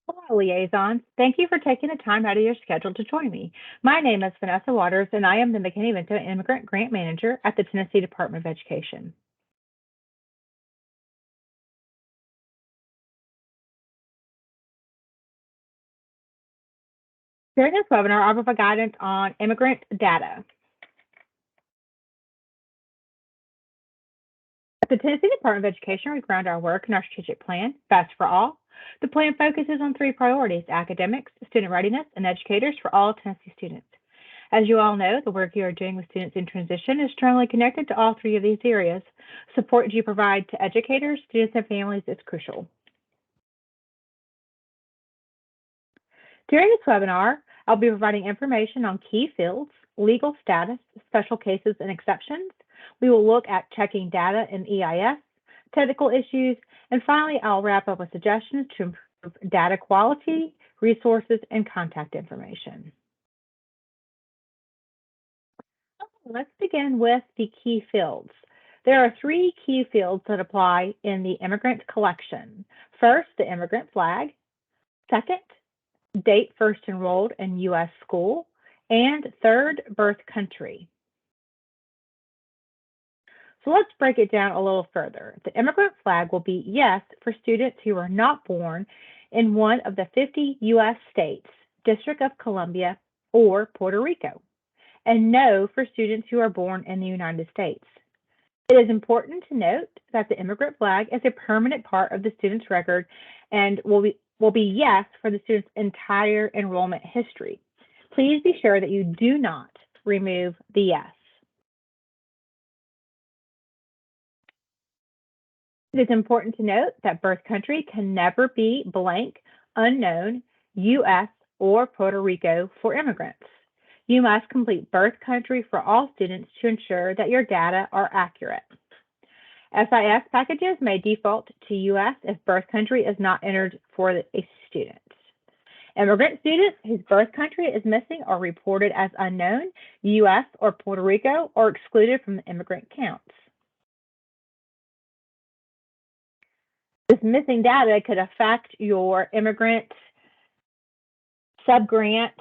Hello, liaisons. Thank you for taking the time out of your schedule to join me. My name is Vanessa Waters, and I am the McKinney-Vento Immigrant Grant Manager at the Tennessee Department of Education. During this webinar, I'll provide guidance on immigrant data. At the Tennessee Department of Education, we ground our work in our strategic plan, Best for All. The plan focuses on three priorities: academics, student readiness, and educators for all Tennessee students. As you all know, the work you are doing with students in transition is strongly connected to all three of these areas. Support you provide to educators, students, and families is crucial. During this webinar, I'll be providing information on key fields, legal status, special cases, and exceptions. We will look at checking data in EIS, technical issues, and finally, I'll wrap up with suggestions to improve data quality, resources, and contact information. Let's begin with the key fields. There are three key fields that apply in the immigrant collection. First, the immigrant flag. Second, date first enrolled in U.S. school. And third, birth country. So let's break it down a little further. The immigrant flag will be yes for students who are not born in one of the 50 U.S. states, District of Columbia, or Puerto Rico, and no for students who are born in the United States. It is important to note that the immigrant flag is a permanent part of the student's record and will be yes for the student's entire enrollment history. Please be sure that you do not remove the yes. It is important to note that birth country can never be blank, unknown, U.S., or Puerto Rico for immigrants. You must complete birth country for all students to ensure that your data are accurate. SIS packages may default to U.S. if birth country is not entered for a student. Immigrant students whose birth country is missing are reported as unknown, U.S. or Puerto Rico, or excluded from the immigrant counts. This missing data could affect your immigrant subgrant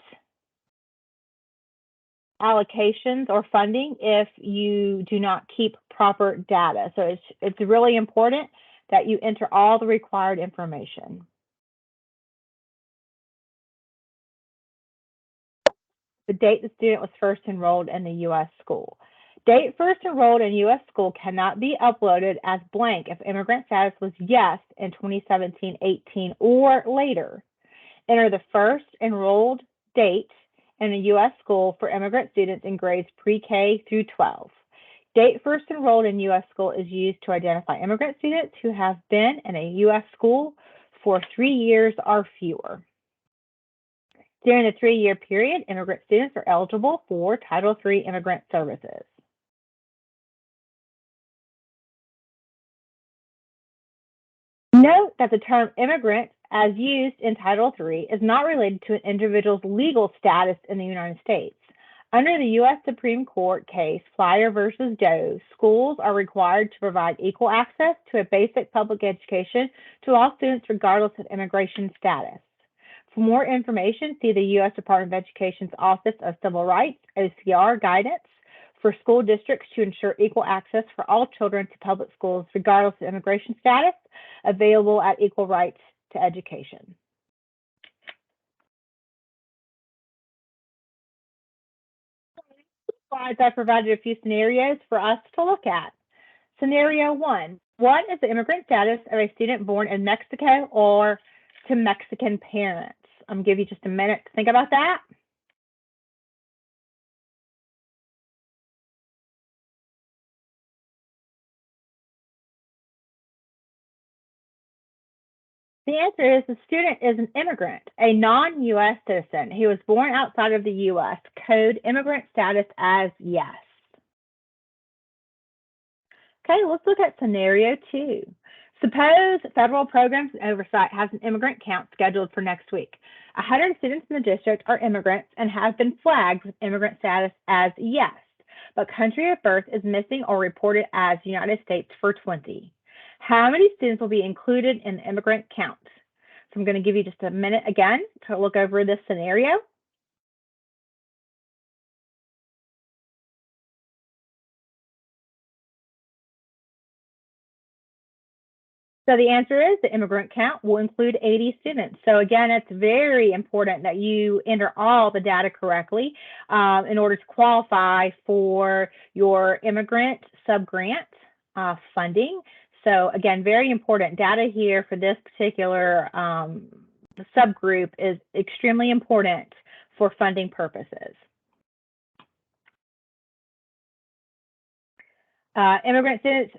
allocations or funding if you do not keep proper data. So it's really important that you enter all the required information. The date the student was first enrolled in the U.S. school. Date first enrolled in U.S. school cannot be uploaded as blank if immigrant status was yes in 2017-18 or later. Enter the first enrolled date in a U.S. school for immigrant students in grades pre-K through 12. Date first enrolled in U.S. school is used to identify immigrant students who have been in a U.S. school for 3 years or fewer. During the 3-year period, immigrant students are eligible for Title III immigrant services. Note that the term immigrant, as used in Title III, is not related to an individual's legal status in the United States. Under the U.S. Supreme Court case Flyer versus Doe, schools are required to provide equal access to a basic public education to all students regardless of immigration status. For more information, see the U.S. Department of Education's Office of Civil Rights, OCR, guidance for school districts to ensure equal access for all children to public schools regardless of immigration status, available at Equal Rights to Education. Slides, I provided a few scenarios for us to look at. Scenario 1, what is the immigrant status of a student born in Mexico or to Mexican parents? I'm going to give you just a minute to think about that. The answer is the student is an immigrant, a non-U.S. citizen who was born outside of the U.S. Code immigrant status as yes. Okay, let's look at scenario 2. Suppose Federal Programs and Oversight has an immigrant count scheduled for next week. 100 students in the district are immigrants and have been flagged with immigrant status as yes, but country of birth is missing or reported as United States for 20. How many students will be included in the immigrant count? So I'm going to give you just a minute again to look over this scenario. So the answer is the immigrant count will include 80 students. So again, it's very important that you enter all the data correctly in order to qualify for your immigrant subgrant funding. So again, very important data here for this particular subgroup is extremely important for funding purposes. Immigrant students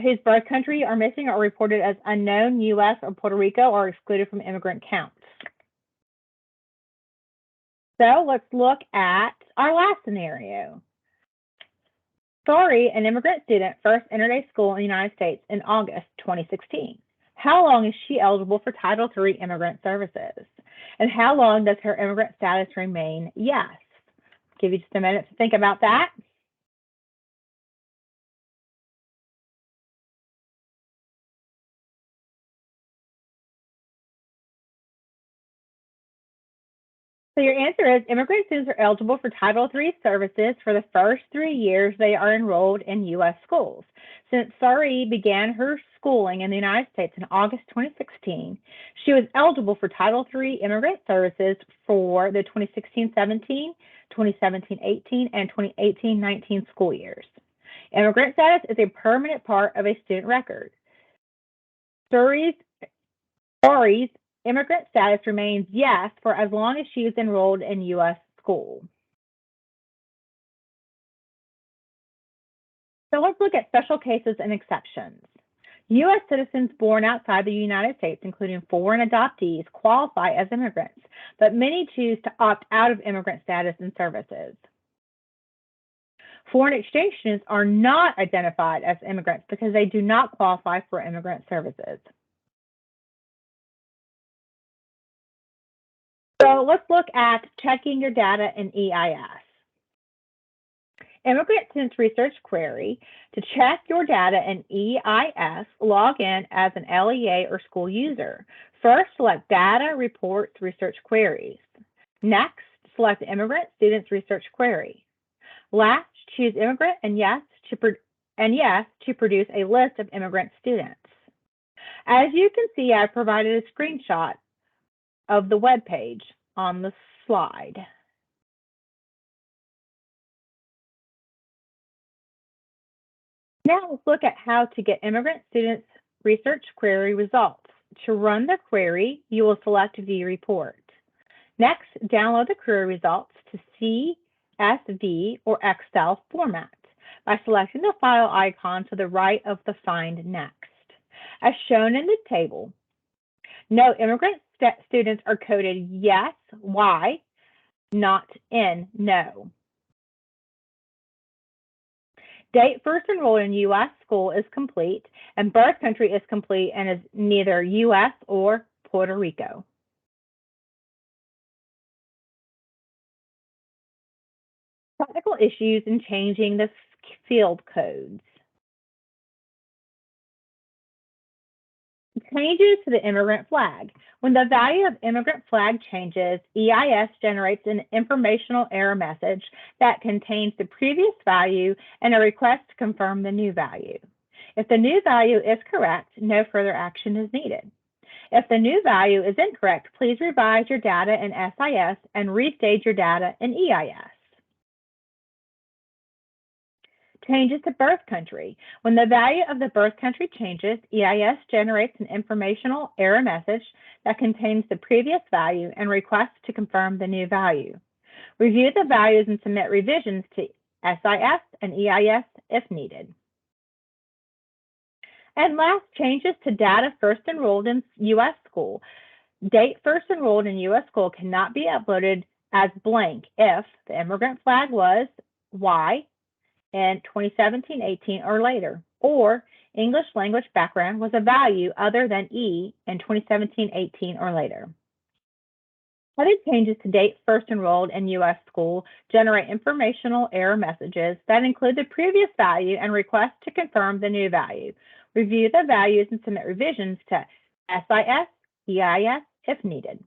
whose birth country are missing are reported as unknown. U.S. or Puerto Rico are excluded from immigrant counts. So let's look at our last scenario. Sorry, an immigrant student first entered a school in the United States in August 2016. How long is she eligible for Title III immigrant services? And how long does her immigrant status remain? Yes. Give you just a minute to think about that. So your answer is immigrant students are eligible for Title III services for the first 3 years they are enrolled in U.S. schools. Since Sari began her schooling in the United States in August 2016, she was eligible for Title III immigrant services for the 2016-17, 2017-18, and 2018-19 school years. Immigrant status is a permanent part of a student record. Sari's immigrant status remains yes for as long as she is enrolled in U.S. school. So let's look at special cases and exceptions. U.S. citizens born outside the United States, including foreign adoptees, qualify as immigrants, but many choose to opt out of immigrant status and services. Foreign exchange students are not identified as immigrants because they do not qualify for immigrant services. So let's look at checking your data in EIS. Immigrant Students Research Query. To check your data in EIS, log in as an LEA or school user. First, select Data, Reports, Research Queries. Next, select Immigrant Students Research Query. Last, choose Immigrant and yes to produce a list of immigrant students. As you can see, I provided a screenshot of the web page on the slide. Now let's look at how to get Immigrant Students Research Query results. To run the query, you will select View Report. Next, download the query results to CSV or Excel format by selecting the file icon to the right of the Find Next. As shown in the table, note immigrant students are coded yes, Y, not N, no. Date first enrolled in U.S. school is complete, and birth country is complete and is neither U.S. or Puerto Rico. Technical issues in changing the field codes. Changes to the immigrant flag. When the value of immigrant flag changes, EIS generates an informational error message that contains the previous value and a request to confirm the new value. If the new value is correct, no further action is needed. If the new value is incorrect, please revise your data in SIS and restage your data in EIS. Changes to birth country. When the value of the birth country changes, EIS generates an informational error message that contains the previous value and requests to confirm the new value. Review the values and submit revisions to SIS and EIS if needed. And last, changes to data first enrolled in U.S. school. Date first enrolled in U.S. school cannot be uploaded as blank if the immigrant flag was Y in 2017-18 or later, or English language background was a value other than E in 2017-18 or later. Other changes to date first enrolled in U.S. school generate informational error messages that include the previous value and request to confirm the new value. Review the values and submit revisions to SIS, EIS, if needed.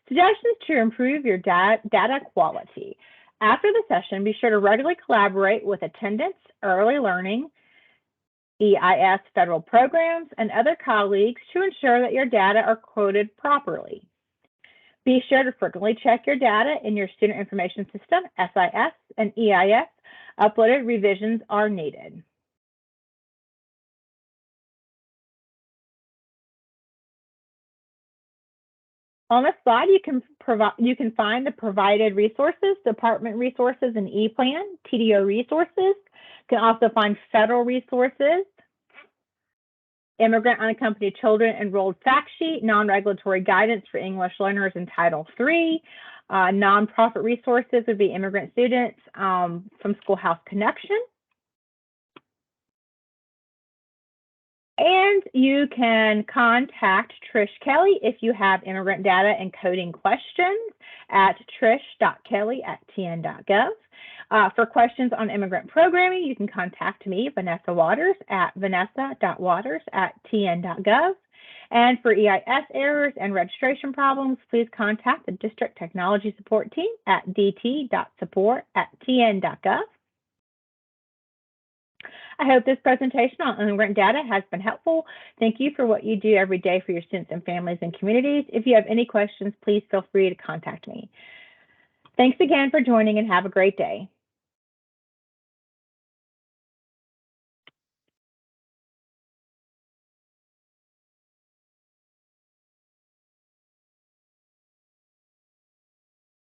Suggestions to improve your data quality. After the session, be sure to regularly collaborate with attendance, early learning, EIS federal programs, and other colleagues to ensure that your data are quoted properly. Be sure to frequently check your data in your Student Information System, SIS and EIS. Uploaded revisions are needed. On the slide, you can find the provided resources, department resources, and ePlan, TDO resources. You can also find federal resources, immigrant unaccompanied children enrolled fact sheet, non-regulatory guidance for English learners in Title III. Nonprofit resources would be immigrant students from Schoolhouse Connection. And you can contact Trish Kelly if you have immigrant data and coding questions at trish.kelly@tn.gov. For questions on immigrant programming, you can contact me, Vanessa Waters, at vanessa.waters@tn.gov. And for EIS errors and registration problems, please contact the District Technology Support Team at dt.support@tn.gov. I hope this presentation on immigrant data has been helpful. Thank you for what you do every day for your students and families and communities. If you have any questions, please feel free to contact me. Thanks again for joining and have a great day.